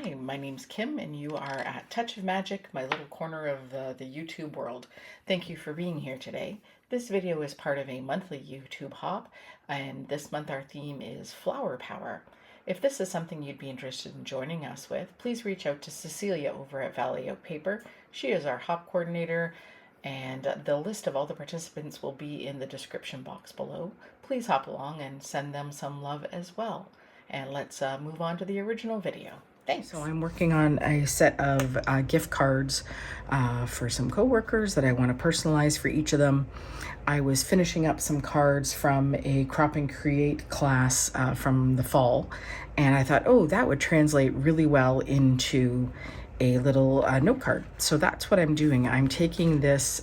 Hi, my name's Kim, and you are at Touch of Magic, my little corner of the YouTube world. Thank you for being here today. This video is part of a monthly YouTube hop, and this month our theme is Flower Power. If this is something you'd be interested in joining us with, please reach out to Cecilia over at Valley Oak Paper. She is our hop coordinator, and the list of all the participants will be in the description box below. Please hop along and send them some love as well. And let's move on to the original video. Thanks. So I'm working on a set of gift cards for some coworkers that I want to personalize for each of them. I was finishing up some cards from a Crop and Create class from the fall, and I thought, oh, that would translate really well into a little note card. So that's what I'm doing. I'm taking this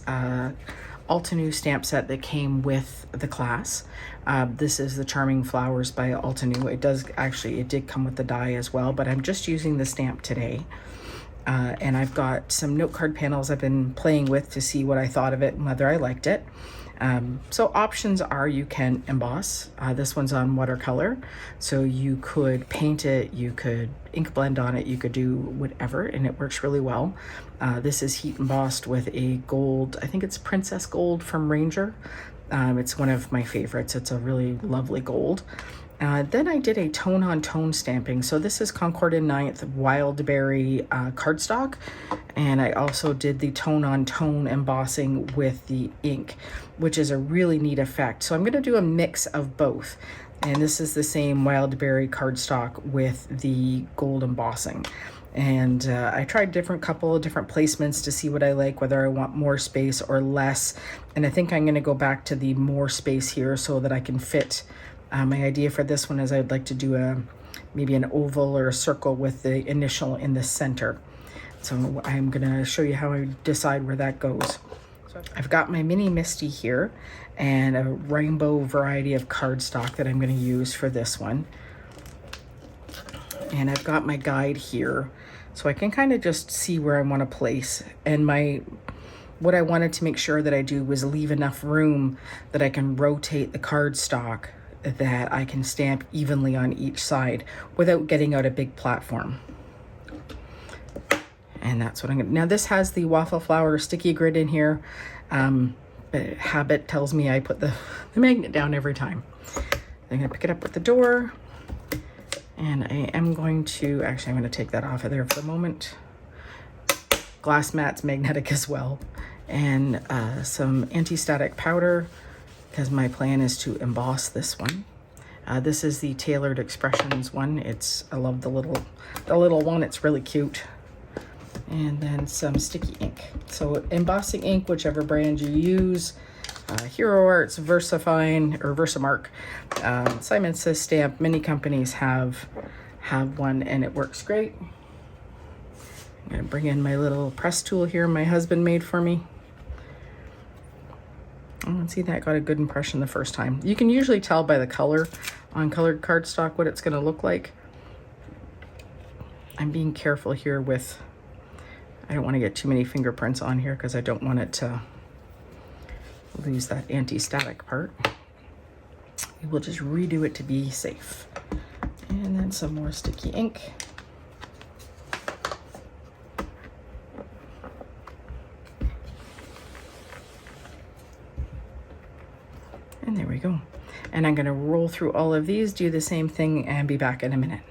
Altenew stamp set that came with the class. This is the Charming Flowers by Altenew. It did come with the die as well, but I'm just using the stamp today. And I've got some note card panels I've been playing with to see what I thought of it and whether I liked it. So options are you can emboss. This one's on watercolor, so you could paint it, you could ink blend on it, you could do whatever, and it works really well. This is heat embossed with a gold, I think it's Princess Gold from Ranger. It's one of my favorites. It's a really lovely gold. Then I did a tone-on-tone stamping. So this is Concord and Ninth Wildberry cardstock. And I also did the tone-on-tone embossing with the ink, which is a really neat effect. So I'm going to do a mix of both. And this is the same Wildberry cardstock with the gold embossing. And I tried couple of different placements to see what I like, whether I want more space or less. And I think I'm going to go back to the more space here so that I can fit. My idea for this one is I'd like to do maybe an oval or a circle with the initial in the center. So I'm going to show you how I decide where that goes. So I've got my mini Misty here and a rainbow variety of cardstock that I'm going to use for this one. And I've got my guide here, so I can kind of just see where I want to place. And what I wanted to make sure that I do was leave enough room that I can rotate the cardstock, that I can stamp evenly on each side without getting out a big platform. And that's what I'm gonna, now this has the waffle flower sticky grid in here, but habit tells me I put the magnet down every time. I'm gonna pick it up with the door. And I am going to, actually I'm going to take that off of there for the moment. Glass mat's magnetic as well. And some anti-static powder, because my plan is to emboss this one. This is the Tailored Expressions one. I love the little one, it's really cute. And then some sticky ink. So embossing ink, whichever brand you use. Hero Arts, VersaFine, or Versamark, Simon Says Stamp. Many companies have one, and it works great. I'm gonna bring in my little press tool here my husband made for me. Oh, see, that got a good impression the first time. You can usually tell by the color on colored cardstock what it's gonna look like. I'm being careful here with, I don't want to get too many fingerprints on here because I don't want it to lose that anti-static part. We will just redo it to be safe. And then some more sticky ink. And there we go. And I'm going to roll through all of these, do the same thing, and be back in a minute.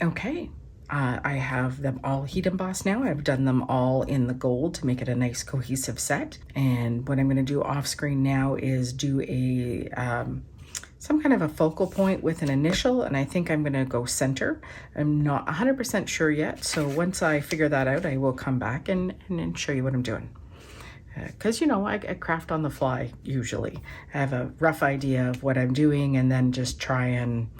Okay, I have them all heat embossed now. I've done them all in the gold to make it a nice cohesive set. And what I'm going to do off screen now is do a some kind of a focal point with an initial, and I think I'm going to go center. I'm not 100% sure yet, so once I figure that out, I will come back and show you what I'm doing. Because, you know, I craft on the fly usually. I have a rough idea of what I'm doing and then just try and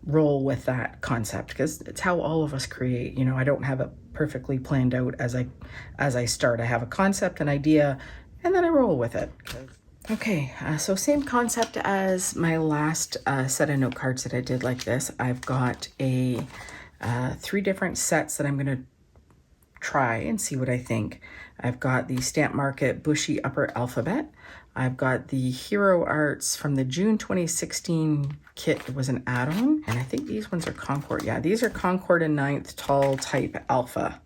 roll with that concept, because it's how all of us create. You know, I don't have it perfectly planned out as I start. I have a concept, an idea, and then I roll with it. Okay, so same concept as my last set of note cards that I did like this. I've got a 3 different sets that I'm going to try and see what I think. I've got the Stamp Market Bushy Upper Alphabet. I've got the Hero Arts from the June 2016 kit. It was an add-on, and I think these ones are Concord. Yeah, these are Concord and 9th Tall Type Alpha.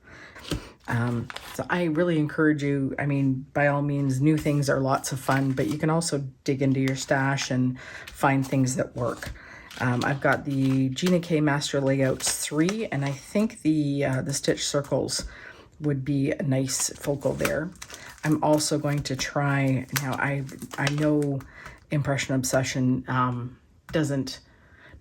So I really encourage you, I mean, by all means, new things are lots of fun, but you can also dig into your stash and find things that work. I've got the Gina K Master Layouts 3, and I think the stitch circles would be a nice focal there. I'm also going to try, now I know Impression Obsession doesn't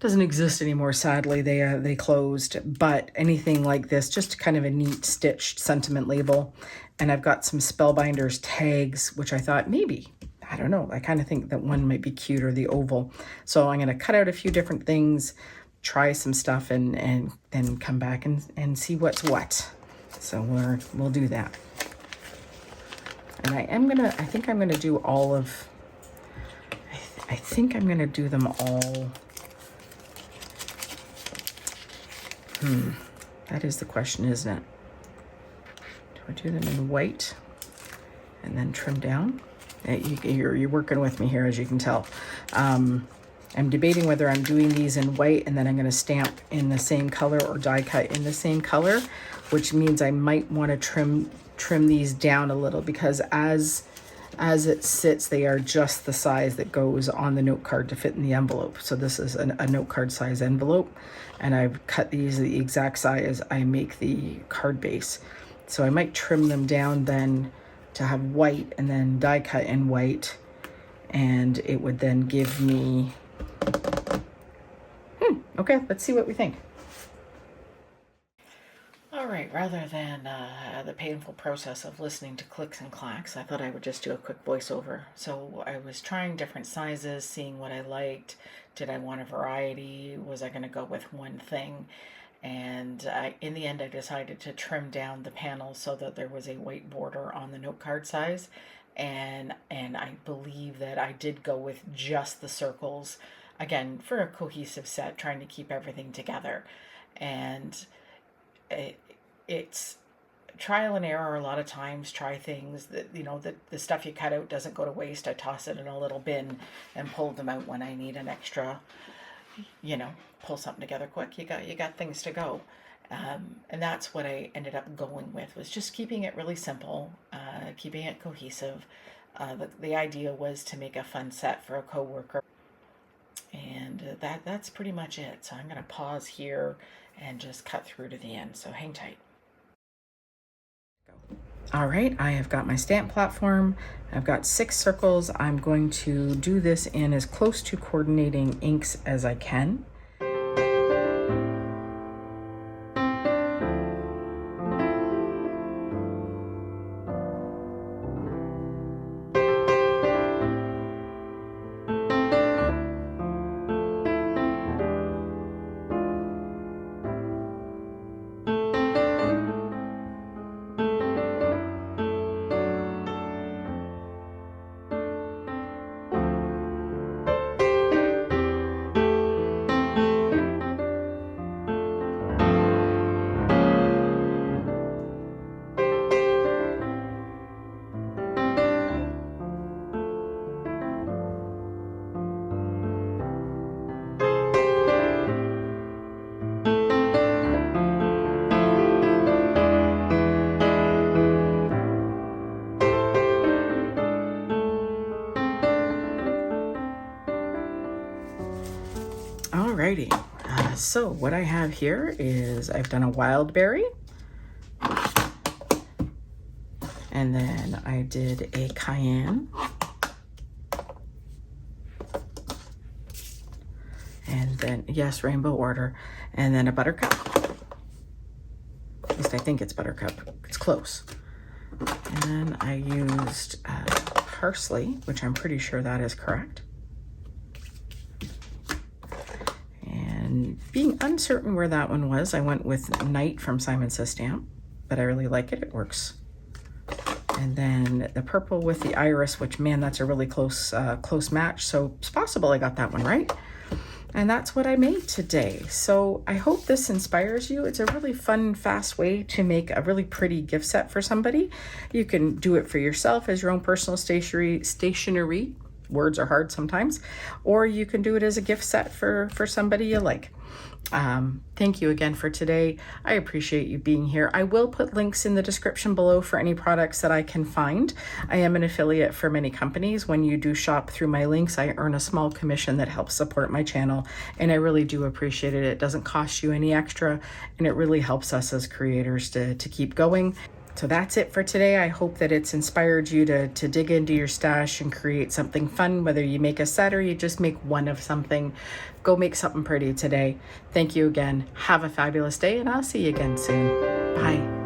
exist anymore, sadly. They closed, but anything like this, just kind of a neat stitched sentiment label. And I've got some Spellbinders tags, which I thought maybe, I don't know, I kind of think that one might be cute, or the oval. So I'm going to cut out a few different things, try some stuff, and then come back and see what's what. So we'll do that. And I think I'm gonna do all of, I think I'm gonna do them all. That is the question, isn't it? Do I do them in white and then trim down? You're working with me here, as you can tell. I'm debating whether I'm doing these in white and then I'm gonna stamp in the same color, or die cut in the same color, which means I might want to trim these down a little, because as it sits, they are just the size that goes on the note card to fit in the envelope. So this is a note card size envelope, and I've cut these the exact size I make the card base. So I might trim them down then to have white, and then die cut in white, and it would then give me, okay, let's see what we think. All right, rather than the painful process of listening to clicks and clacks, I thought I would just do a quick voiceover. So I was trying different sizes, seeing what I liked. Did I want a variety? Was I going to go with one thing? And in the end, I decided to trim down the panels so that there was a white border on the note card size. And I believe that I did go with just the circles, again, for a cohesive set, trying to keep everything together. And it's trial and error a lot of times. Try things that, you know, the stuff you cut out doesn't go to waste. I toss it in a little bin and pull them out when I need an extra, you know, pull something together quick. You got things to go. And that's what I ended up going with, was just keeping it really simple, keeping it cohesive. The idea was to make a fun set for a coworker. And that's pretty much it. So I'm going to pause here and just cut through to the end. So hang tight. All right, I have got my stamp platform. I've got 6 circles. I'm going to do this in as close to coordinating inks as I can. Alrighty, so what I have here is I've done a wild berry, and then I did a cayenne, then, yes, rainbow order, and then a buttercup. At least I think it's buttercup. It's close. And then I used parsley, which I'm pretty sure that is correct. And being uncertain where that one was, I went with Night from Simon Says Stamp, but I really like it. It works. And then the purple with the iris, which, man, that's a really close match. So it's possible I got that one right. And that's what I made today. So I hope this inspires you. It's a really fun, fast way to make a really pretty gift set for somebody. You can do it for yourself as your own personal stationery. Words are hard sometimes. Or you can do it as a gift set for somebody you like. Thank you again for today. I appreciate you being here. I will put links in the description below for any products that I can find. I am an affiliate for many companies. When you do shop through my links, I earn a small commission that helps support my channel, and I really do appreciate it. It doesn't cost you any extra, and it really helps us as creators to keep going. So that's it for today. I hope that it's inspired you to dig into your stash and create something fun, whether you make a set or you just make one of something. Go make something pretty today. Thank you again. Have a fabulous day, and I'll see you again soon. Bye.